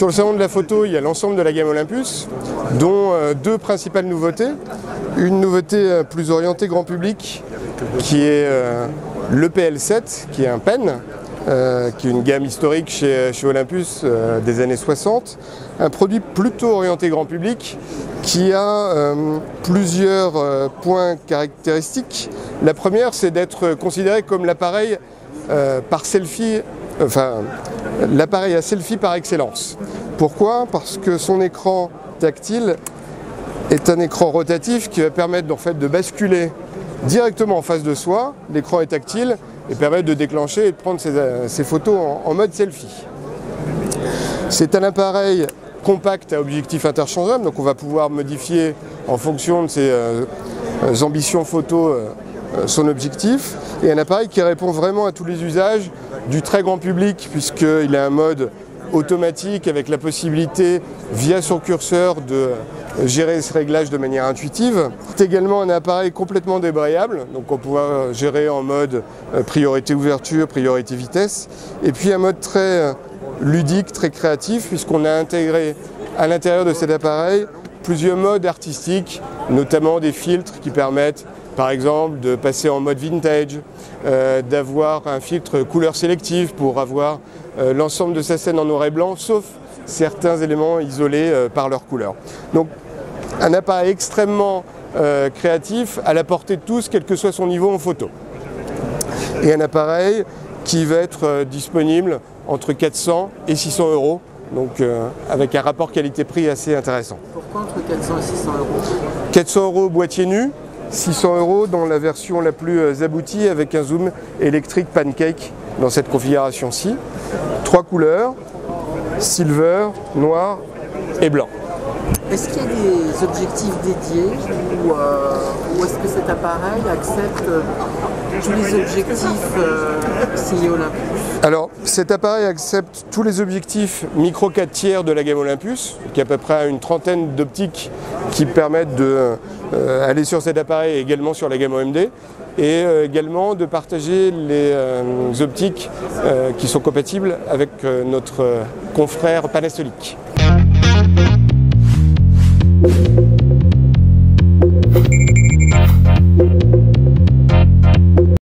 Sur le salon de la photo, il y a l'ensemble de la gamme Olympus, dont deux principales nouveautés. Une nouveauté plus orientée grand public, qui est l'EPL7, qui est un pen, qui est une gamme historique chez Olympus des années 60. Un produit plutôt orienté grand public, qui a plusieurs points caractéristiques. La première, c'est d'être considéré comme l'appareil par selfie, l'appareil à selfie par excellence. Pourquoi? Parce que son écran tactile est un écran rotatif qui va permettre en fait de basculer directement en face de soi. L'écran est tactile et permet de déclencher et de prendre ses photos en mode selfie. C'est un appareil compact à objectif interchangeable, donc on va pouvoir modifier en fonction de ses ambitions photo son objectif, et un appareil qui répond vraiment à tous les usages du très grand public, puisqu'il a un mode automatique avec la possibilité via son curseur de gérer ce réglage de manière intuitive. C'est également un appareil complètement débrayable, donc on pourra gérer en mode priorité ouverture, priorité vitesse, et puis un mode très ludique, très créatif, puisqu'on a intégré à l'intérieur de cet appareil plusieurs modes artistiques, notamment des filtres qui permettent par exemple de passer en mode vintage, d'avoir un filtre couleur sélective pour avoir l'ensemble de sa scène en noir et blanc, sauf certains éléments isolés par leur couleur. Donc un appareil extrêmement créatif, à la portée de tous, quel que soit son niveau en photo. Et un appareil qui va être disponible entre 400 et 600 €, donc avec un rapport qualité-prix assez intéressant. Pourquoi entre 400 et 600 €? 400 € boîtier nu, 600 € dans la version la plus aboutie avec un zoom électrique pancake dans cette configuration-ci. 3 couleurs, silver, noir et blanc. Est-ce qu'il y a des objectifs dédiés ou est-ce que cet appareil accepte tous les objectifs signés Olympus? Alors cet appareil accepte tous les objectifs micro 4 tiers de la gamme Olympus, qui est à peu près une trentaine d'optiques qui permettent d'aller sur cet appareil et également sur la gamme OMD, et également de partager les optiques qui sont compatibles avec notre confrère Panasonic.